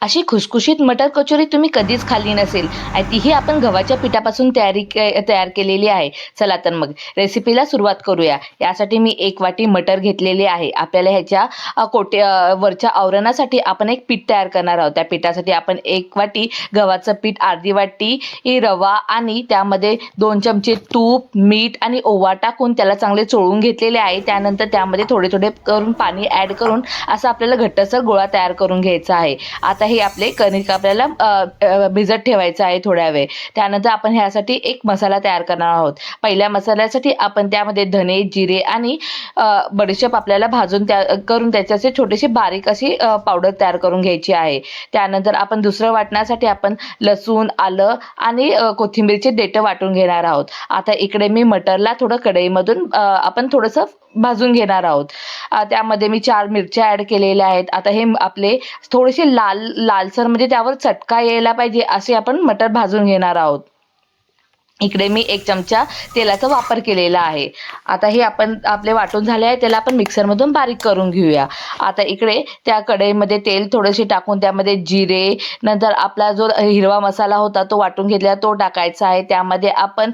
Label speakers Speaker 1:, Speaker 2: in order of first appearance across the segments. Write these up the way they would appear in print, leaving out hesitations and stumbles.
Speaker 1: अशी खुसखुशीत मटर कचोरी तुम्ही कधीच खाल्ली नसेल आणि तीही आपण गव्हाच्या पिठापासून तयार केलेली आहे. चला तर मग रेसिपीला सुरुवात करूया. यासाठी मी 1 वाटी मटर घेतलेली आहे. आपल्याला ह्याच्या वरच्या आवरणासाठी आपण एक पीठ तयार करणार आहोत. त्या पिठासाठी आपण 1 वाटी गव्हाचं पीठ, अर्धी वाटी रवा आणि त्यामध्ये 2 चमचे तूप, मीठ आणि ओवा टाकून त्याला चांगले चोळून घेतलेले आहे. त्यानंतर त्यामध्ये थोडे थोडे करून पाणी ॲड करून असं आपल्याला घट्टसर गोळा तयार करून घ्यायचा आहे. आता हे आपले कणिक आपल्याला भिजत ठेवायचं आहे थोड्या वेळ. त्यानंतर आपण ह्यासाठी एक मसाला तयार करणार आहोत. पहिल्या मसाल्यासाठी आपण त्यामध्ये धने, जिरे आणि बडीशेप आपल्याला भाजून करून त्याचे छोटेसे बारीक अशी पावडर तयार करून घ्यायची आहे. त्यानंतर आपण दुसरं वाटण्यासाठी आपण लसूण, आलं आणि कोथिंबीरचे देठं वाटून घेणार आहोत. आता इकडे मी मटरला थोडं कढईमधून आपण थोडंसं भाजून घेणार आहोत. त्यामध्ये मी 4 मिरच्या ॲड केलेल्या आहेत. आता हे आपले थोडेसे लालसर म्हणजे त्यावर चटका यायला पाहिजे असे आपण मटर भाजून घेणार आहोत. इकडे मी 1 चमचा तेलाचा वापर केलेला आहे. आता हे आपण आपले वाटून झाले आहे, त्याला आपण मिक्सरमधून बारीक करून घेऊया. आता इकडे त्या कढईमध्ये तेल थोडेसे टाकून त्यामध्ये जिरे, नंतर आपला जो हिरवा मसाला होता तो वाटून घेतलेला तो टाकायचा आहे. त्यामध्ये आपण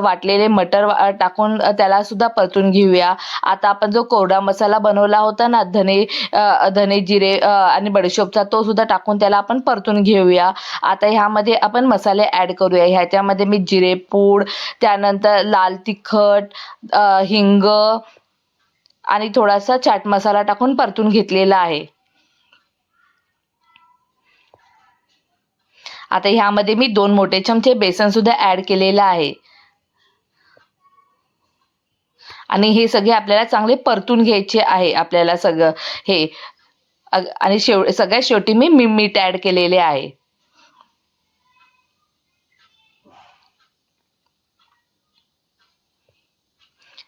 Speaker 1: वाटलेले मटर टाकून त्याला सुद्धा परतून घेऊया. आता आपण जो कोरडा मसाला बनवला होता ना, धने, जिरे आणि बडीशेपचा, तो सुद्धा टाकून त्याला आपण परतून घेऊया. आता ह्यामध्ये आपण मसाले ॲड करूया. ह्याच्यामध्ये मी जिरे पूड, त्यानंतर लाल तिखट, हिंग आणि थोडासा चाट मसाला टाकून परतून घेतलेला आहे. आता ह्यामध्ये मी 2 मोठे चमचे बेसन सुद्धा ॲड केलेलं आहे आणि हे सगळे आपल्याला चांगले परतून घ्यायचे आहे. आपल्याला सगळं हे आणि सगळ्यात शेवटी मी मीठ ॲड केलेले आहे.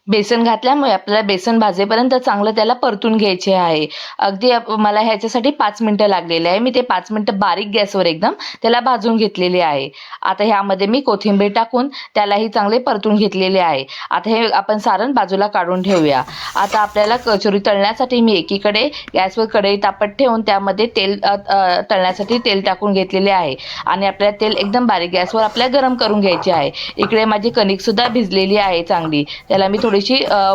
Speaker 1: बेसन घातल्यामुळे आपल्याला बेसन भाजेपर्यंत चांगलं त्याला परतून घ्यायचे आहे. अगदी मला ह्याच्यासाठी 5 मिनिटं लागलेले आहे. मी ते 5 मिनिटं बारीक गॅसवर एकदम त्याला भाजून घेतलेले आहे. आता ह्यामध्ये मी कोथिंबीर टाकून त्यालाही चांगले परतून घेतलेले आहे. आता हे आपण सारण बाजूला काढून ठेवूया. आता आपल्याला कचोरी तळण्यासाठी मी एकीकडे गॅसवर कढई तापत ठेवून त्यामध्ये तळण्यासाठी तेल टाकून घेतलेले आहे आणि आपल्याला तेल एकदम बारीक गॅसवर आपल्याला गरम करून घ्यायचे आहे. इकडे माझी कणिक सुद्धा भिजलेली आहे चांगली. त्याला मी थोडीशी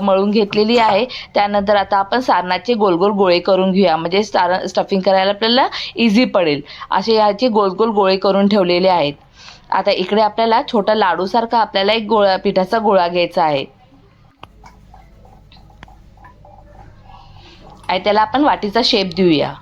Speaker 1: मळून घेतलेली आहे. त्यानंतर आता आपण सारणाचे गोल गोल गोळे करून घेऊया, म्हणजे सारण स्टफिंग करायला आपल्याला इझी पडेल. असे याचे गोल गोल गोळे करून ठेवलेले आहेत. आता इकडे आपल्याला छोटा लाडूसारखा आपल्याला एक पिठाचा गोळा घ्यायचा आहे आणि त्याला आपण वाटीचा शेप देऊया.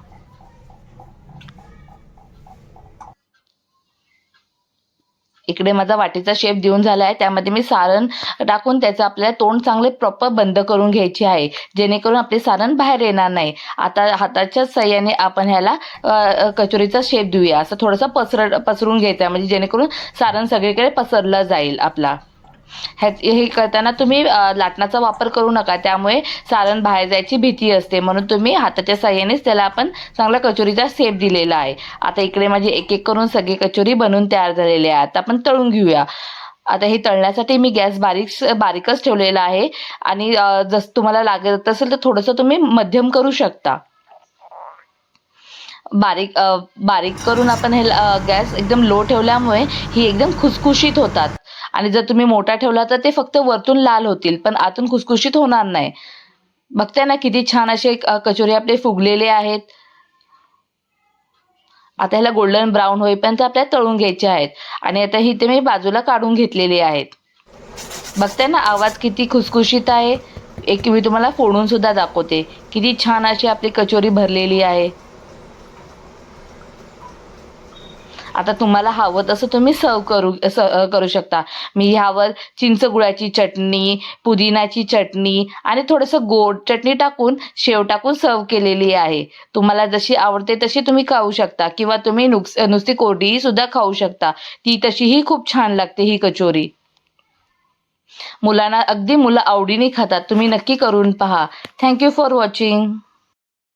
Speaker 1: इकडे माझा वाटीचा शेप देऊन झाला आहे. त्यामध्ये मी सारण टाकून त्याचं आपल्याला तोंड चांगले प्रॉपर बंद करून घ्यायचे आहे, जेणेकरून आपले सारण बाहेर येणार नाही. आता हाताच्या साहाय्याने आपण ह्याला कचोरीचा शेप देऊया. असं थोडंसं पसरून घ्यायचं आहे, म्हणजे जेणेकरून सारण सगळीकडे पसरलं जाईल आपला. हे करताना तुम्ही लाटण्याचा वापर करू नका, त्यामुळे सारण बाहेर जायची भीती असते. म्हणून तुम्ही हाताच्या साहाय्यानेच त्याला आपण चांगला कचोरीचा शेप दिलेला आहे. आता इकडे माझी एक एक करून सगळे कचोरी बनवून तयार झालेले आहे. आता आपण तळून घेऊया. आता हे तळण्यासाठी मी गॅस बारीकच ठेवलेला आहे आणि जसं तुम्हाला लागत असेल तर थोडंसं तुम्ही मध्यम करू शकता. बारीक करून आपण हे गॅस एकदम लो ठेवल्यामुळे ही एकदम खुसखुशीत होतात आणि जर तुम्ही मोठा ठेवला तर ते फक्त वरतून लाल होतील पण आतून खुसखुशीत होणार नाही. बघताय ना किती छान असे कचोरी आपले फुगलेले आहेत. आता ह्याला गोल्डन ब्राऊन होईपर्यंत आपल्याला तळून घ्यायचे आहेत आणि आता ही ते मी बाजूला काढून घेतलेली आहेत. बघताय ना आवाज किती खुसखुशीत आहे. एक मी तुम्हाला फोडून सुद्धा दाखवते. किती छान अशी आपली कचोरी भरलेली आहे. आता तुम्हाला हवं तसं तुम्ही सर्व करू शकता. मी ह्यावर चिंच गुळाची चटणी, पुदिनाची चटणी आणि थोडंसं गोड चटणी टाकून, शेव टाकून सर्व केलेली आहे. तुम्हाला जशी आवडते तशी तुम्ही खाऊ शकता किंवा तुम्ही नुसती कोरडीही सुद्धा खाऊ शकता. ती तशीही खूप छान लागते ही कचोरी. मुलं आवडीने खातात. तुम्ही नक्की करून पहा. Thank you for watching.